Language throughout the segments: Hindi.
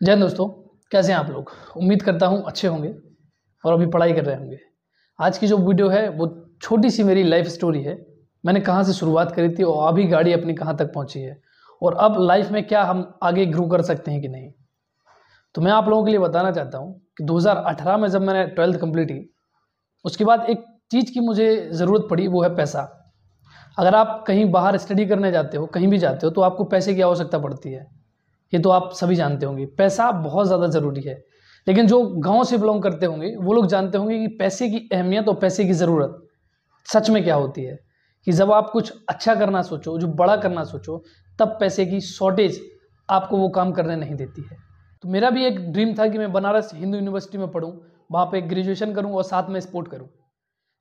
जय हिंद दोस्तों, कैसे हैं आप लोग। उम्मीद करता हूं अच्छे होंगे और अभी पढ़ाई कर रहे होंगे। आज की जो वीडियो है वो छोटी सी मेरी लाइफ स्टोरी है। मैंने कहां से शुरुआत करी थी और अभी गाड़ी अपनी कहां तक पहुंची है और अब लाइफ में क्या हम आगे ग्रो कर सकते हैं कि नहीं। तो मैं आप लोगों के लिए बताना चाहता हूं कि 2018 में जब मैंने 12th कंप्लीट की, उसके बाद एक चीज़ की मुझे ज़रूरत पड़ी, वो है पैसा। अगर आप कहीं बाहर स्टडी करने जाते हो, कहीं भी जाते हो, तो आपको पैसे की आवश्यकता पड़ती है। ये तो आप सभी जानते होंगे, पैसा बहुत ज़्यादा ज़रूरी है। लेकिन जो गांव से बिलोंग करते होंगे वो लोग जानते होंगे कि पैसे की अहमियत और पैसे की ज़रूरत सच में क्या होती है। कि जब आप कुछ अच्छा करना सोचो, जो बड़ा करना सोचो, तब पैसे की शॉर्टेज आपको वो काम करने नहीं देती है। तो मेरा भी एक ड्रीम था कि मैं बनारस हिंदू यूनिवर्सिटी में पढूं, वहाँ पे ग्रेजुएशन करूं और साथ में स्पोर्ट करूं।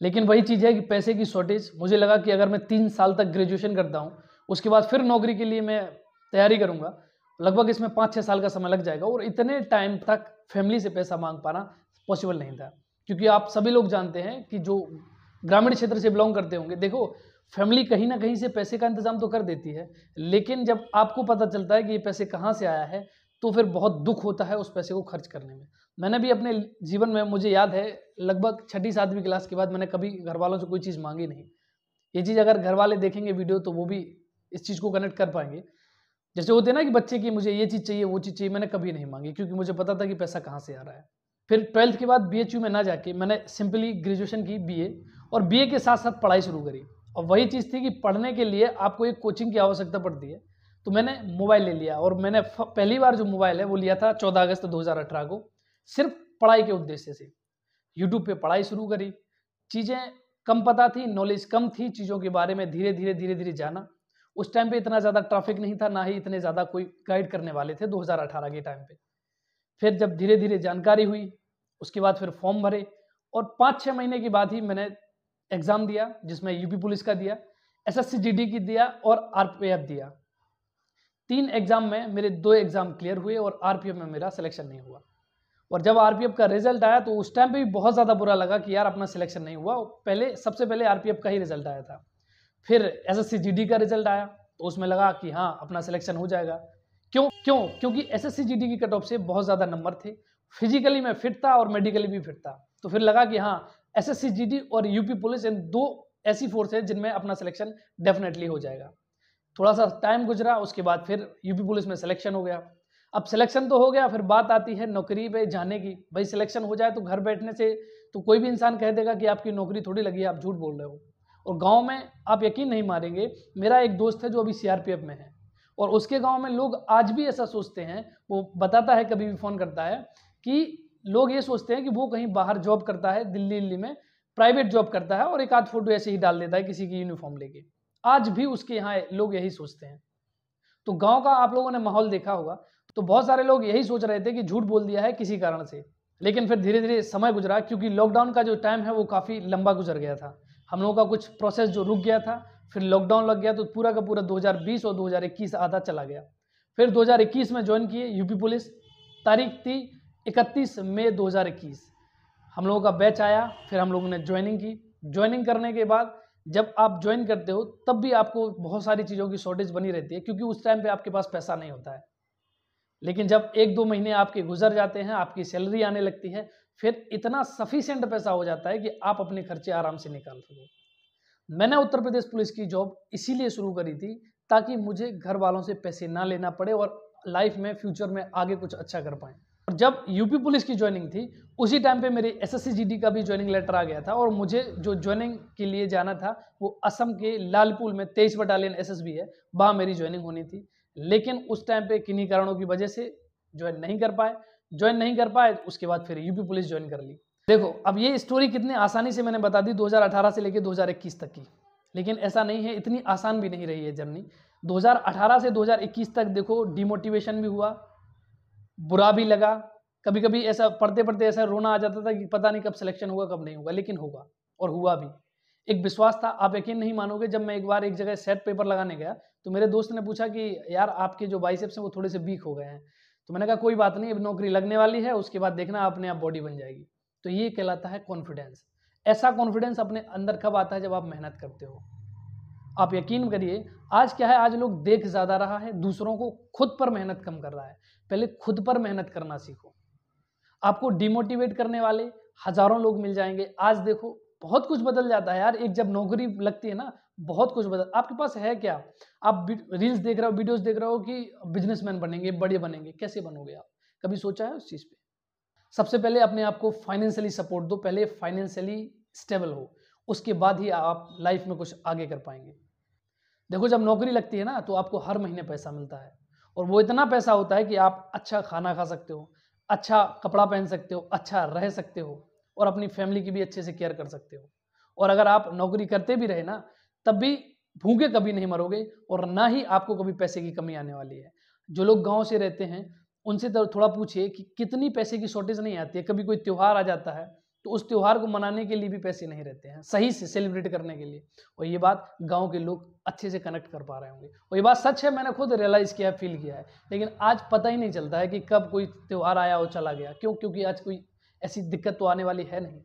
लेकिन वही चीज़ है कि पैसे की शॉर्टेज, मुझे लगा कि अगर मैं 3 साल तक ग्रेजुएशन करता हूँ, उसके बाद फिर नौकरी के लिए मैं तैयारी करूँगा, लगभग इसमें 5-6 साल का समय लग जाएगा और इतने टाइम तक फैमिली से पैसा मांग पाना पॉसिबल नहीं था। क्योंकि आप सभी लोग जानते हैं कि जो ग्रामीण क्षेत्र से बिलोंग करते होंगे, देखो फैमिली कहीं ना कहीं से पैसे का इंतजाम तो कर देती है, लेकिन जब आपको पता चलता है कि ये पैसे कहाँ से आया है, तो फिर बहुत दुख होता है उस पैसे को खर्च करने में। मैंने भी अपने जीवन में, मुझे याद है, लगभग 6ठी-7वीं क्लास के बाद मैंने कभी घर वालों से कोई चीज़ मांगी नहीं। ये चीज़ अगर घर वाले देखेंगे वीडियो तो वो भी इस चीज़ को कनेक्ट कर पाएंगे। जैसे होते हैं ना कि बच्चे की मुझे ये चीज़ चाहिए, वो चीज़ चाहिए, मैंने कभी नहीं मांगी क्योंकि मुझे पता था कि पैसा कहाँ से आ रहा है। फिर 12th के बाद बीएचयू में ना जाके मैंने सिंपली ग्रेजुएशन की, बीए, और बीए के साथ साथ पढ़ाई शुरू करी। और वही चीज़ थी कि पढ़ने के लिए आपको एक कोचिंग की आवश्यकता पड़ती है। तो मैंने मोबाइल ले लिया और मैंने पहली बार जो मोबाइल है वो लिया था 14 अगस्त 2018 को, सिर्फ पढ़ाई के उद्देश्य से। यूट्यूब पे पढ़ाई शुरू करी। चीज़ें कम पता थी, नॉलेज कम थी चीज़ों के बारे में, धीरे धीरे जाना। उस टाइम पे इतना ज़्यादा ट्रैफिक नहीं था, ना ही इतने ज़्यादा कोई गाइड करने वाले थे 2018 के टाइम पे। फिर जब धीरे धीरे जानकारी हुई, उसके बाद फिर फॉर्म भरे और 5-6 महीने के बाद ही मैंने एग्ज़ाम दिया, जिसमें यूपी पुलिस का दिया, एसएससी जीडी की दिया और आरपीएफ दिया। 3 एग्ज़ाम में मेरे 2 एग्ज़ाम क्लियर हुए और आरपीएफ में मेरा सिलेक्शन नहीं हुआ। और जब आरपीएफ का रिजल्ट आया तो उस टाइम पे भी बहुत ज़्यादा बुरा लगा कि यार अपना सिलेक्शन नहीं हुआ। पहले, सबसे पहले आरपीएफ का ही रिजल्ट आया था। फिर एसएससी जीडी का रिजल्ट आया तो उसमें लगा कि हाँ, अपना सिलेक्शन हो जाएगा। क्यों क्यों क्योंकि एसएससी जीडी की कट ऑफ से बहुत ज़्यादा नंबर थे। फिजिकली मैं फिट था और मेडिकली भी फिट था, तो फिर लगा कि हाँ, एसएससी जीडी और यूपी पुलिस, इन 2 ऐसी फोर्स है जिनमें अपना सिलेक्शन डेफिनेटली हो जाएगा। थोड़ा सा टाइम गुजरा, उसके बाद फिर यूपी पुलिस में सिलेक्शन हो गया। अब सिलेक्शन तो हो गया, फिर बात आती है नौकरी पे जाने की। भाई सिलेक्शन हो जाए तो घर बैठने से तो कोई भी इंसान कह देगा कि आपकी नौकरी थोड़ी लगी है, आप झूठ बोल रहे हो। और गांव में आप यकीन नहीं मारेंगे, मेरा एक दोस्त है जो अभी सीआरपीएफ में है और उसके गांव में लोग आज भी ऐसा सोचते हैं, वो बताता है, कभी भी फ़ोन करता है, कि लोग ये सोचते हैं कि वो कहीं बाहर जॉब करता है, दिल्ली में प्राइवेट जॉब करता है और एक आध फोटो ऐसे ही डाल देता है किसी की यूनिफॉर्म लेके। आज भी उसके यहाँ लोग यही सोचते हैं। तो गांव का आप लोगों ने माहौल देखा होगा, तो बहुत सारे लोग यही सोच रहे थे कि झूठ बोल दिया है किसी कारण से। लेकिन फिर धीरे धीरे समय गुजरा, क्योंकि लॉकडाउन का जो टाइम है वो काफ़ी लंबा गुजर गया था। हम लोगों का कुछ प्रोसेस जो रुक गया था, फिर लॉकडाउन लग गया तो पूरा का पूरा 2020 और 2021 आधा चला गया। फिर 2021 में ज्वाइन किए यूपी पुलिस। तारीख थी 31 मई 2021। हम लोगों का बैच आया, फिर हम लोगों ने ज्वाइनिंग की। ज्वाइनिंग करने के बाद जब आप ज्वाइन करते हो तब भी आपको बहुत सारी चीज़ों की शॉर्टेज बनी रहती है, क्योंकि उस टाइम पे आपके पास पैसा नहीं होता है। लेकिन जब 1-2 महीने आपके गुजर जाते हैं, आपकी सैलरी आने लगती है, फिर इतना सफिशिएंट पैसा हो जाता है कि आप अपने खर्चे आराम से निकाल सको। मैंने उत्तर प्रदेश पुलिस की जॉब इसीलिए शुरू करी थी ताकि मुझे घर वालों से पैसे ना लेना पड़े और लाइफ में, फ्यूचर में आगे कुछ अच्छा कर पाएँ। और जब यूपी पुलिस की ज्वाइनिंग थी, उसी टाइम पे मेरे एसएससी जीडी का भी ज्वाइनिंग लेटर आ गया था और मुझे जो ज्वाइनिंग के लिए जाना था वो असम के लालपुर में 23 बटालियन एसएसबी है, वहाँ मेरी ज्वाइनिंग होनी थी। लेकिन उस टाइम पे किन्हीं कारणों की वजह से ज्वाइन नहीं कर पाए, उसके बाद फिर यूपी पुलिस ज्वाइन कर ली। देखो, अब ये स्टोरी कितनी आसानी से मैंने बता दी 2018 से लेकर 2021 तक की, लेकिन ऐसा नहीं है, इतनी आसान भी नहीं रही है जर्नी। 2018 से 2021 तक देखो, डिमोटिवेशन भी हुआ, बुरा भी लगा। कभी कभी ऐसा पढ़ते पढ़ते ऐसा रोना आ जाता था कि पता नहीं कब सिलेक्शन होगा, कब नहीं होगा, लेकिन होगा और हुआ भी। एक विश्वास था। आप यकीन नहीं मानोगे, जब मैं एक बार एक जगह सेट पेपर लगाने गया तो मेरे दोस्त ने पूछा कि यार आपके जो बाइसेप्स हैं वो थोड़े से वीक हो गए हैं। तो मैंने कहा कोई बात नहीं, अब नौकरी लगने वाली है, उसके बाद देखना अपने आप बॉडी बन जाएगी। तो ये कहलाता है कॉन्फिडेंस। ऐसा कॉन्फिडेंस अपने अंदर कब आता है, जब आप मेहनत करते हो। आप यकीन करिए, आज क्या है, आज लोग देख ज़्यादा रहा है दूसरों को, खुद पर मेहनत कम कर रहा है। पहले खुद पर मेहनत करना सीखो। आपको डिमोटिवेट करने वाले हज़ारों लोग मिल जाएंगे। आज देखो बहुत कुछ बदल जाता है यार, एक जब नौकरी लगती है ना, बहुत कुछ बदल। आपके पास है क्या? आप रील्स देख रहे हो, वीडियोस देख रहे हो कि बिजनेसमैन बनेंगे, बड़े बनेंगे। कैसे बनोगे आप? कभी सोचा है उस चीज़ पे? सबसे पहले अपने आप को फाइनेंशियली सपोर्ट दो, पहले फाइनेंशियली स्टेबल हो, उसके बाद ही आप लाइफ में कुछ आगे कर पाएंगे। देखो जब नौकरी लगती है ना, तो आपको हर महीने पैसा मिलता है, और वो इतना पैसा होता है कि आप अच्छा खाना खा सकते हो, अच्छा कपड़ा पहन सकते हो, अच्छा रह सकते हो, और अपनी फैमिली की भी अच्छे से केयर कर सकते हो। और अगर आप नौकरी करते भी रहे ना, तब भी भूखे कभी नहीं मरोगे, और ना ही आपको कभी पैसे की कमी आने वाली है। जो लोग गांव से रहते हैं उनसे तो थोड़ा पूछिए कि कितनी पैसे की शॉर्टेज नहीं आती है। कभी कोई त्यौहार आ जाता है तो उस त्यौहार को मनाने के लिए भी पैसे नहीं रहते हैं, सही से सेलिब्रेट करने के लिए। और ये बात गांव के लोग अच्छे से कनेक्ट कर पा रहे होंगे, और ये बात सच है, मैंने खुद रियलाइज़ किया है, फील किया है। लेकिन आज पता ही नहीं चलता है कि कब कोई त्यौहार आया और चला गया। क्यों? क्योंकि आज कोई ऐसी दिक्कत तो आने वाली है नहीं।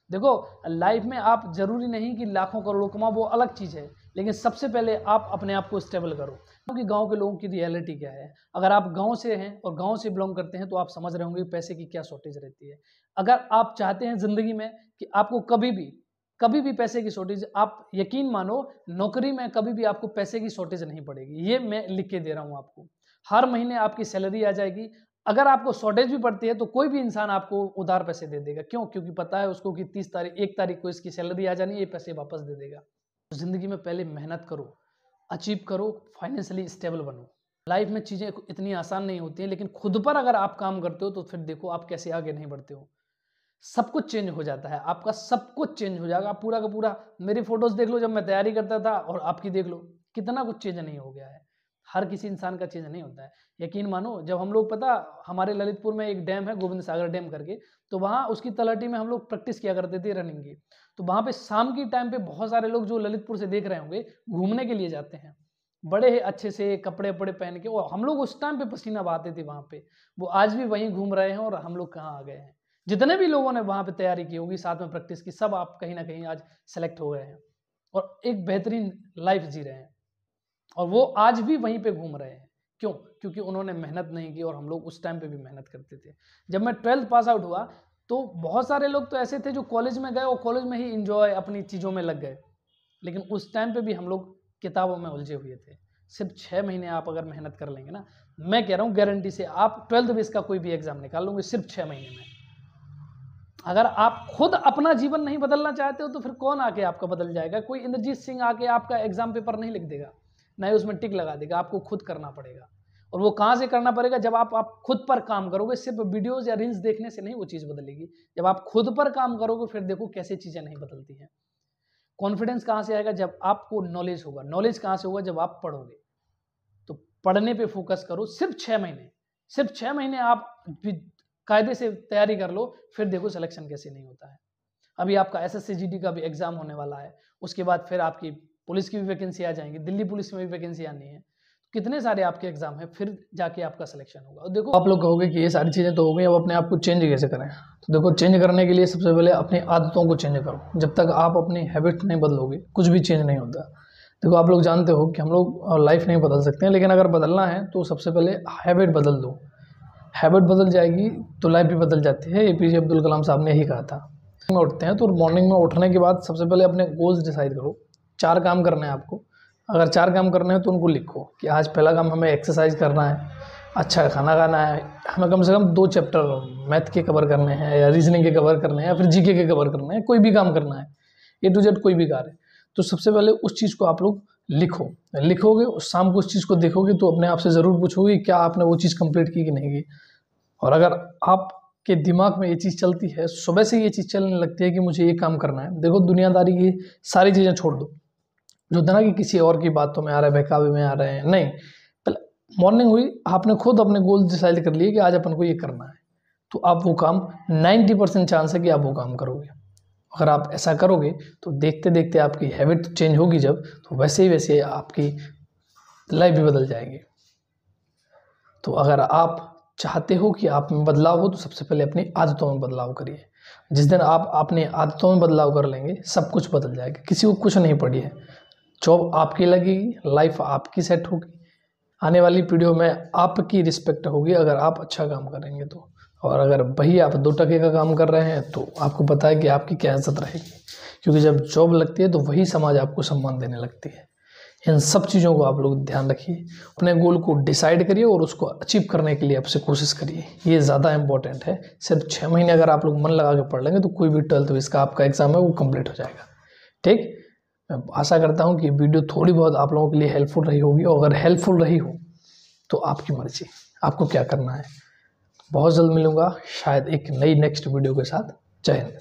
देखो लाइफ में आप जरूरी नहीं कि लाखों करोड़ों कमाओ, वो अलग चीज़ है, लेकिन सबसे पहले आप अपने आप को स्टेबल करो। क्योंकि गांव के लोगों की रियलिटी क्या है, अगर आप गांव से हैं और गांव से बिलोंग करते हैं तो आप समझ रहे होंगे पैसे की क्या शॉर्टेज रहती है। अगर आप चाहते हैं ज़िंदगी में कि आपको कभी भी पैसे की शॉर्टेज, आप यकीन मानो नौकरी में कभी भी आपको पैसे की शॉर्टेज नहीं पड़ेगी। ये मैं लिख के दे रहा हूँ आपको। हर महीने आपकी सैलरी आ जाएगी। अगर आपको शॉर्टेज भी पड़ती है तो कोई भी इंसान आपको उधार पैसे दे देगा। क्यों? क्योंकि पता है उसको कि 30 तारीख 1 तारीख को इसकी सैलरी आ जानी है, ये पैसे वापस दे देगा। तो ज़िंदगी में पहले मेहनत करो, अचीव करो, फाइनेंशियली स्टेबल बनो। लाइफ में चीज़ें इतनी आसान नहीं होती हैं, लेकिन खुद पर अगर आप काम करते हो तो फिर देखो आप कैसे आगे नहीं बढ़ते हो। सब कुछ चेंज हो जाता है, आपका सब कुछ चेंज हो जाएगा। आप पूरा का पूरा मेरी फोटोज़ देख लो जब मैं तैयारी करता था, और आपकी देख लो, कितना कुछ चेंज नहीं हो गया है। हर किसी इंसान का चेंज नहीं होता है। यकीन मानो जब हम लोग, पता हमारे ललितपुर में एक डैम है गोविंद सागर डैम करके, तो वहाँ उसकी तलहटी में हम लोग प्रैक्टिस किया करते थे रनिंग की। तो वहाँ पे शाम की टाइम पे बहुत सारे लोग जो ललितपुर से देख रहे होंगे घूमने के लिए जाते हैं, बड़े ही अच्छे से कपड़े वपड़े पहन के। और हम लोग उस टाइम पे पसीना बहाते थे वहाँ पे, वो आज भी वहीं घूम रहे हैं, और हम लोग कहाँ आ गए हैं। जितने भी लोगों ने वहाँ पे तैयारी की होगी, साथ में प्रैक्टिस की, सब आप कहीं ना कहीं आज सेलेक्ट हो गए हैं और एक बेहतरीन लाइफ जी रहे हैं, और वो आज भी वहीं पे घूम रहे हैं। क्यों? क्योंकि उन्होंने मेहनत नहीं की, और हम लोग उस टाइम पे भी मेहनत करते थे। जब मैं 12th पास आउट हुआ तो बहुत सारे लोग तो ऐसे थे जो कॉलेज में गए और कॉलेज में ही इंजॉय अपनी चीज़ों में लग गए, लेकिन उस टाइम पे भी हम लोग किताबों में उलझे हुए थे। सिर्फ 6 महीने आप अगर मेहनत कर लेंगे ना, मैं कह रहा हूँ गारंटी से आप 12th बेस का कोई भी एग्जाम निकाल लोगे सिर्फ 6 महीने में। अगर आप खुद अपना जीवन नहीं बदलना चाहते हो तो फिर कौन आके आपका बदल जाएगा? कोई इंद्रजीत सिंह आके आपका एग्जाम पेपर नहीं लिख देगा, ना ही उसमें टिक लगा देगा। आपको खुद करना पड़ेगा, और वो कहाँ से करना पड़ेगा? जब आप खुद पर काम करोगे। सिर्फ वीडियोज या रील्स देखने से नहीं वो चीज़ बदलेगी, जब आप खुद पर काम करोगे फिर देखो कैसे चीज़ें नहीं बदलती हैं। कॉन्फिडेंस कहाँ से आएगा? जब आपको नॉलेज होगा। नॉलेज कहाँ से होगा? जब आप पढ़ोगे। तो पढ़ने पे फोकस करो, सिर्फ 6 महीने, सिर्फ 6 महीने आप कायदे से तैयारी कर लो, फिर देखो सिलेक्शन कैसे नहीं होता है। अभी आपका SSC-GD का भी एग्जाम होने वाला है, उसके बाद फिर आपकी पुलिस की भी वैकेंसी आ जाएंगी, दिल्ली पुलिस में भी वैकेंसी आनी है, कितने सारे आपके एग्जाम है, फिर जाके आपका सिलेक्शन होगा। और देखो आप लोग कहोगे कि ये सारी चीज़ें तो हो गई, अब अपने आप को चेंज कैसे करें? तो देखो चेंज करने के लिए सबसे पहले अपनी आदतों को चेंज करो। जब तक आप अपनी हैबिट नहीं बदलोगे कुछ भी चेंज नहीं होता। देखो आप लोग जानते हो कि हम लोग लाइफ नहीं बदल सकते हैं, लेकिन अगर बदलना है तो सबसे पहले हैबिट बदल दो। हैबिट बदल जाएगी तो लाइफ भी बदल जाती है। APJ अब्दुल कलाम साहब ने यही कहा था। में उठते हैं तो मॉर्निंग में उठने के बाद सबसे पहले अपने गोल्स डिसाइड करो। 4 काम करने हैं आपको। अगर 4 काम करने हैं तो उनको लिखो कि आज पहला काम हमें एक्सरसाइज करना है, अच्छा खाना खाना है, हमें कम से कम 2 चैप्टर मैथ के कवर करने हैं, या रीजनिंग के कवर करने हैं, या फिर GK के कवर करने हैं। कोई भी काम करना है, A to Z कोई भी कार्य। तो सबसे पहले उस चीज़ को आप लोग लिखोगे, उस शाम को उस चीज़ को देखोगे तो अपने आप से ज़रूर पूछोगे क्या आपने वो चीज़ कंप्लीट की कि नहीं की। और अगर आपके दिमाग में ये चीज़ चलती है, सुबह से ये चीज़ चलने लगती है कि मुझे ये काम करना है, देखो दुनियादारी की सारी चीज़ें छोड़ दो, जो ना कि किसी और की बातों में आ रहा है, बहकावे में आ रहे हैं, नहीं। पहले मॉर्निंग हुई, आपने खुद अपने गोल डिसाइड कर लिए कि आज अपन को ये करना है, तो आप वो काम 90% चांस है कि आप वो काम करोगे। अगर आप ऐसा करोगे तो देखते देखते आपकी हैबिट चेंज होगी जब, तो वैसे ही वैसे आपकी लाइफ भी बदल जाएगी। तो अगर आप चाहते हो कि आप में बदलाव हो तो सबसे पहले अपनी आदतों में बदलाव करिए। जिस दिन आप अपने आदतों में बदलाव कर लेंगे सब कुछ बदल जाएगा। किसी को कुछ नहीं पड़ी है, जॉब आपकी लगेगी, लाइफ आपकी सेट होगी, आने वाली पीढ़ियों में आपकी रिस्पेक्ट होगी अगर आप अच्छा काम करेंगे तो। और अगर वही आप 2 टके का काम कर रहे हैं तो आपको पता है कि आपकी क्या इज्जत रहेगी, क्योंकि जब जॉब लगती है तो वही समाज आपको सम्मान देने लगती है। इन सब चीज़ों को आप लोग ध्यान रखिए, अपने गोल को डिसाइड करिए और उसको अचीव करने के लिए आपसे कोशिश करिए, ये ज़्यादा इंपॉर्टेंट है। सिर्फ 6 महीने अगर आप लोग मन लगा के पढ़ लेंगे तो कोई भी 12th इसका आपका एग्ज़ाम है वो कंप्लीट हो जाएगा। ठीक, मैं आशा करता हूँ कि वीडियो थोड़ी बहुत आप लोगों के लिए हेल्पफुल रही होगी, और अगर हेल्पफुल रही हो तो आपकी मर्जी, आपको क्या करना है। बहुत जल्द मिलूंगा शायद एक नई नेक्स्ट वीडियो के साथ। जय हिंद।